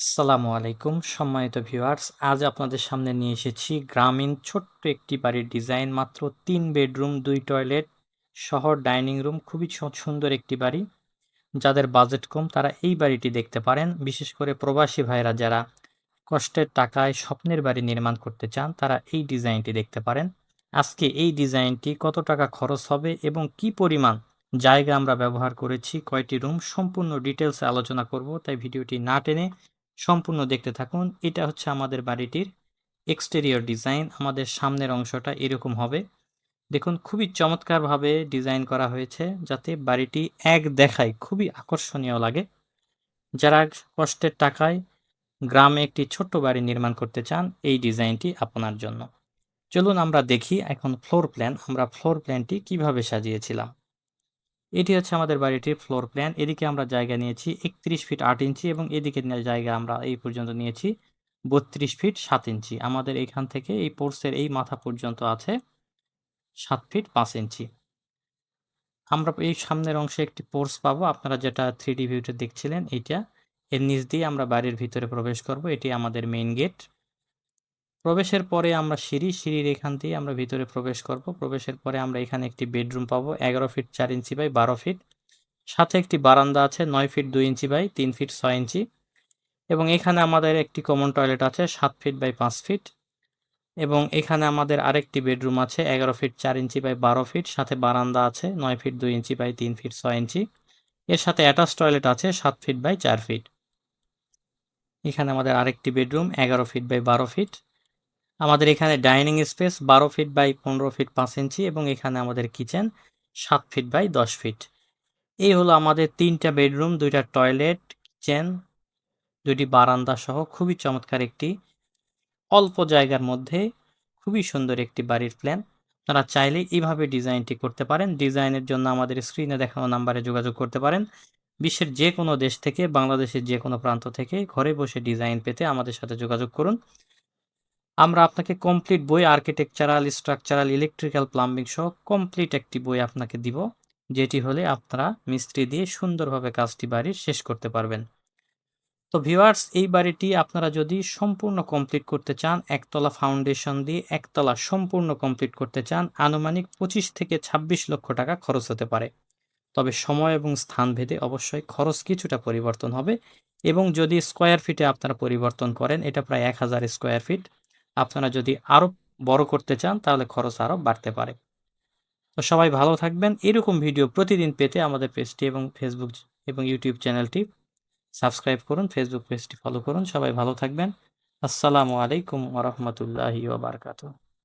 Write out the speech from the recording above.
আসসালামু আলাইকুম সম্মানিত ভিউয়ার্স, আজ আপনাদের সামনে নিয়ে এসেছি গ্রামীণ ছোট্ট একটি বাড়ির ডিজাইন। মাত্র 3 বেডরুম 2 টয়লেট সহ ডাইনিং রুম, খুবই সুন্দর একটি বাড়ি। যাদের বাজেট কম তারা এই বাড়িটি দেখতে পারেন। বিশেষ করে প্রবাসী ভাইরা যারা কষ্টের টাকায় স্বপ্নের বাড়ি নির্মাণ করতে চান তারা এই ডিজাইনটি দেখতে পারেন। আজকে এই ডিজাইনটি কত টাকা খরচ হবে এবং কি পরিমাণ জায়গা আমরা ব্যবহার করেছি, কয়টি রুম, সম্পূর্ণ ডিটেলসে আলোচনা করব। তাই ভিডিওটি না টেনে সম্পূর্ণ দেখতে থাকুন। এটা হচ্ছে আমাদের বাড়িটির এক্সটেরিয়র ডিজাইন। আমাদের সামনের অংশটা এরকম হবে। দেখুন, খুবই চমৎকারভাবে ডিজাইন করা হয়েছে যাতে বাড়িটি এক দেখায় খুবই আকর্ষণীয় লাগে। যারা কষ্টের টাকায় গ্রামে একটি ছোট্ট বাড়ি নির্মাণ করতে চান এই ডিজাইনটি আপনার জন্য। চলুন আমরা দেখি এখন ফ্লোর প্ল্যান, আমরা ফ্লোর প্ল্যানটি কিভাবে সাজিয়েছিলাম। এটি হচ্ছে আমাদের বাড়িটির ফ্লোর প্ল্যান। এদিকে আমরা জায়গা নিয়েছি 31 ফিট 8 ইঞ্চি এবং এদিকে জায়গা আমরা এই পর্যন্ত নিয়েছি 32 ফিট 7 ইঞ্চি। আমাদের এখান থেকে এই পোর্সের এই মাথা পর্যন্ত আছে 7 ফিট 5 ইঞ্চি। আমরা এই সামনের অংশে একটি পোর্স পাবো, আপনারা যেটা 3D ভিউতে দেখছিলেন এইটা। এর নিচ দিয়ে আমরা বাড়ির ভিতরে প্রবেশ করব। এটি আমাদের মেইন গেট। প্রবেশের পরে আমরা সিঁড়ির এখান দিয়ে আমরা ভিতরে প্রবেশ করব। প্রবেশের পরে আমরা এখানে একটি বেডরুম পাবো 11 ফিট 4 ইঞ্চি বাই 12 ফিট। সাথে একটি বারান্দা আছে 9 ফিট 2 ইঞ্চি বাই 3 ফিট 6 ইঞ্চি। এবং এখানে আমাদের একটি কমন টয়লেট আছে 7 ফিট বাই 5 ফিট। এবং এখানে আমাদের আরেকটি বেডরুম আছে 11 ফিট 4 ইঞ্চি বাই 12 ফিট। সাথে বারান্দা আছে 9 ফিট 2 ইঞ্চি বাই 3 ফিট 6 ইঞ্চি। এর সাথে অ্যাটাচ টয়লেট আছে 7 ফিট বাই 4 ফিট। এখানে আমাদের আরেকটি বেডরুম 11 ফিট বাই 12 ফিট। আমাদের এখানে dining space 12 feet by 15 feet 5 inch এবং এখানে আমাদের কিচেন 7 ফিট বাই 10 ফিট। এই হলো আমাদের 3টা বেডরুম, 2টা টয়লেট, কিচেন, 2টি বারান্দা সহ খুবই চমৎকার একটি অল্প জায়গার মধ্যে খুবই সুন্দর একটি বাড়ির প্ল্যান। আপনারা চাইলে এইভাবে ডিজাইনটি করতে পারেন। ডিজাইনের জন্য আমাদের স্ক্রিনে দেখানো নাম্বারে যোগাযোগ করতে পারেন। বিশ্বের যে কোনো দেশ থেকে, বাংলাদেশের যে কোনো প্রান্ত থেকে ঘরে বসে ডিজাইন পেতে আমাদের সাথে যোগাযোগ করুন। আমরা আপনাকে কমপ্লিট বই, আর্কিটেকচারাল, স্ট্রাকচারাল, ইলেকট্রিক্যাল, প্লাম্বিং সহ কমপ্লিট একটি বই আপনাকে দিব, যেটি হলে আপনারা মিস্ত্রি দিয়ে সুন্দরভাবে কাজটি বাড়ির শেষ করতে পারবেন। তো ভিউয়ার্স, এই বাড়িটি আপনারা যদি সম্পূর্ণ কমপ্লিট করতে চান, একতলা ফাউন্ডেশন দিয়ে একতলা সম্পূর্ণ কমপ্লিট করতে চান, আনুমানিক 25 থেকে 26 লক্ষ টাকা খরচ হতে পারে। তবে সময় এবং স্থান ভেদে অবশ্যই খরচ কিছুটা পরিবর্তন হবে। এবং যদি স্কোয়ার ফিটে আপনারা পরিবর্তন করেন, এটা প্রায় 1000 স্কোয়ার ফিট। আপনারা যদি আরও বড় করতে চান তাহলে খরচ আরও বাড়তে পারে। তো সবাই ভালো থাকবেন। এরকম ভিডিও প্রতিদিন পেতে আমাদের পেজটি এবং ফেসবুক এবং ইউটিউব চ্যানেলটি সাবস্ক্রাইব করুন, ফেসবুক পেজটি ফলো করুন। সবাই ভালো থাকবেন। আসসালামু আলাইকুম ওয়া রাহমাতুল্লাহি ওয়া বারাকাতুহু।